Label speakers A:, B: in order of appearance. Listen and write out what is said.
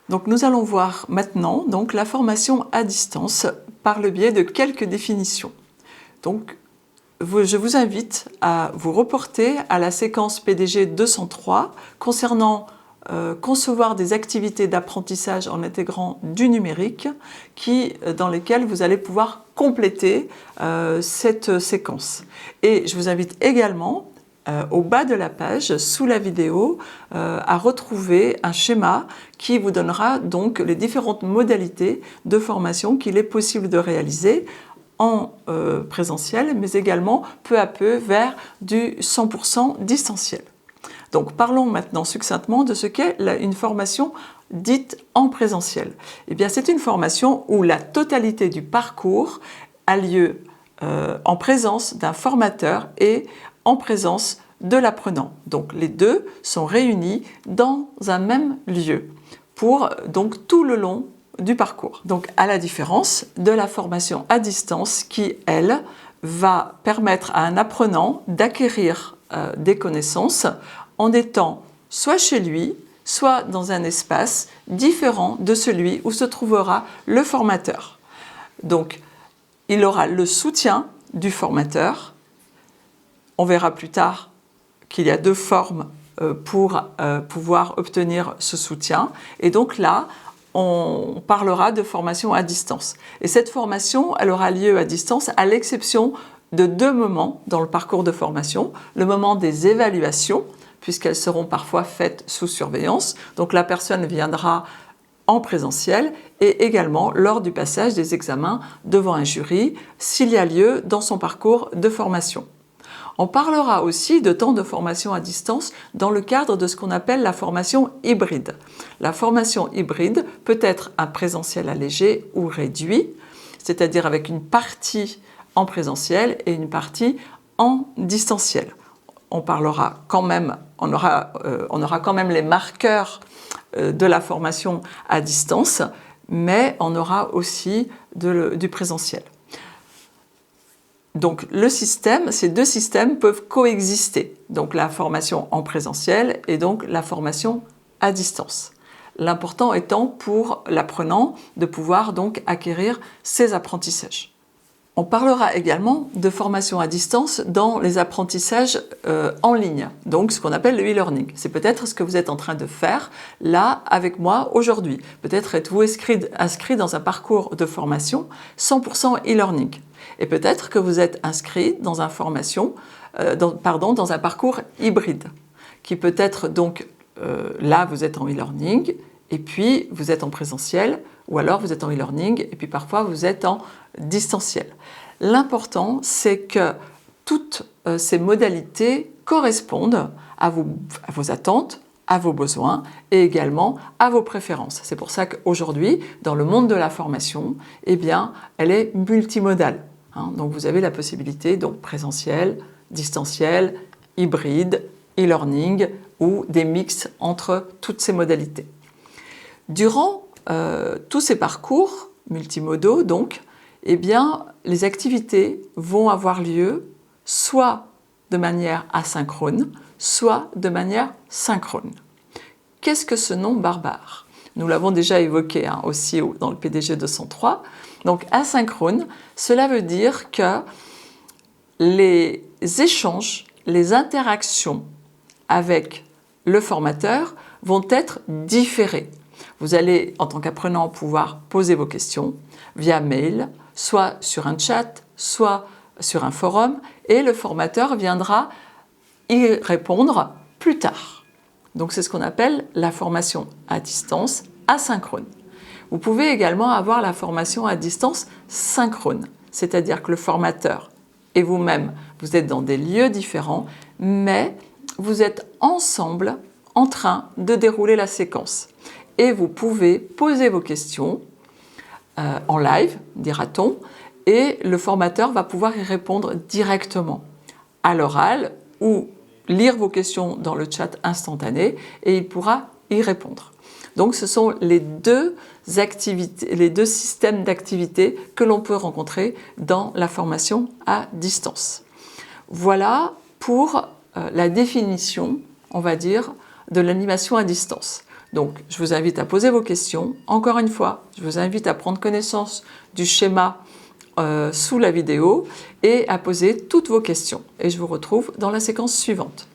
A: Donc nous allons voir maintenant donc, la formation à distance par le biais de quelques définitions. Donc je vous invite à vous reporter à la séquence PDG 203 concernant concevoir des activités d'apprentissage en intégrant du numérique dans lesquelles vous allez pouvoir compléter cette séquence. Et je vous invite également au bas de la page, sous la vidéo, à retrouver un schéma qui vous donnera donc les différentes modalités de formation qu'il est possible de réaliser en présentiel, mais également peu à peu vers du 100% distanciel. Donc parlons maintenant succinctement de ce qu'est une formation dite en présentiel. Eh bien, c'est une formation où la totalité du parcours a lieu en présence d'un formateur et en présence de l'apprenant. Donc les deux sont réunis dans un même lieu pour donc tout le long du parcours. Donc à la différence de la formation à distance qui, elle, va permettre à un apprenant d'acquérir des connaissances en étant soit chez lui, soit dans un espace différent de celui où se trouvera le formateur. Donc, il aura le soutien du formateur. On verra plus tard qu'il y a deux formes pour pouvoir obtenir ce soutien. Et donc là, on parlera de formation à distance. Et cette formation, elle aura lieu à distance à l'exception de deux moments dans le parcours de formation. Le moment des évaluations, puisqu'elles seront parfois faites sous surveillance. Donc la personne viendra en présentiel et également lors du passage des examens devant un jury, s'il y a lieu dans son parcours de formation. On parlera aussi de temps de formation à distance dans le cadre de ce qu'on appelle la formation hybride. La formation hybride peut être un présentiel allégé ou réduit, c'est-à-dire avec une partie en présentiel et une partie en distanciel. On parlera quand même, on aura quand même les marqueurs de la formation à distance, mais on aura aussi du présentiel. Donc ces deux systèmes peuvent coexister, donc la formation en présentiel et donc la formation à distance. L'important étant pour l'apprenant de pouvoir donc acquérir ses apprentissages. On parlera également de formation à distance dans les apprentissages en ligne, donc ce qu'on appelle le e-learning. C'est peut-être ce que vous êtes en train de faire là avec moi aujourd'hui. Peut-être êtes-vous inscrit dans un parcours de formation 100% e-learning. Et peut-être que vous êtes inscrit dans un dans un parcours hybride, qui peut être donc là vous êtes en e-learning et puis vous êtes en présentiel, ou alors vous êtes en e-learning et puis parfois vous êtes en distanciel. L'important, c'est que toutes ces modalités correspondent à vos attentes, à vos besoins et également à vos préférences. C'est pour ça qu'aujourd'hui, dans le monde de la formation, eh bien, elle est multimodale. Donc vous avez la possibilité donc présentiel, distanciel, hybride, e-learning ou des mix entre toutes ces modalités. Durant tous ces parcours multimodaux, donc, eh bien, les activités vont avoir lieu soit de manière asynchrone, soit de manière synchrone. Qu'est-ce que ce nom barbare? Nous l'avons déjà évoqué aussi dans le PDG 203. Donc asynchrone, cela veut dire que les échanges, les interactions avec le formateur vont être différées. Vous allez, en tant qu'apprenant, pouvoir poser vos questions via mail, soit sur un chat, soit sur un forum, et le formateur viendra y répondre plus tard. Donc c'est ce qu'on appelle la formation à distance asynchrone. Vous pouvez également avoir la formation à distance synchrone, c'est-à-dire que le formateur et vous-même, vous êtes dans des lieux différents, mais vous êtes ensemble en train de dérouler la séquence. Et vous pouvez poser vos questions en live, dira-t-on, et le formateur va pouvoir y répondre directement à l'oral ou lire vos questions dans le chat instantané et il pourra y répondre. Donc ce sont les deux systèmes d'activité que l'on peut rencontrer dans la formation à distance. Voilà pour la définition, on va dire, de l'animation à distance. Donc je vous invite à poser vos questions. Encore une fois, je vous invite à prendre connaissance du schéma sous la vidéo et à poser toutes vos questions. Et je vous retrouve dans la séquence suivante.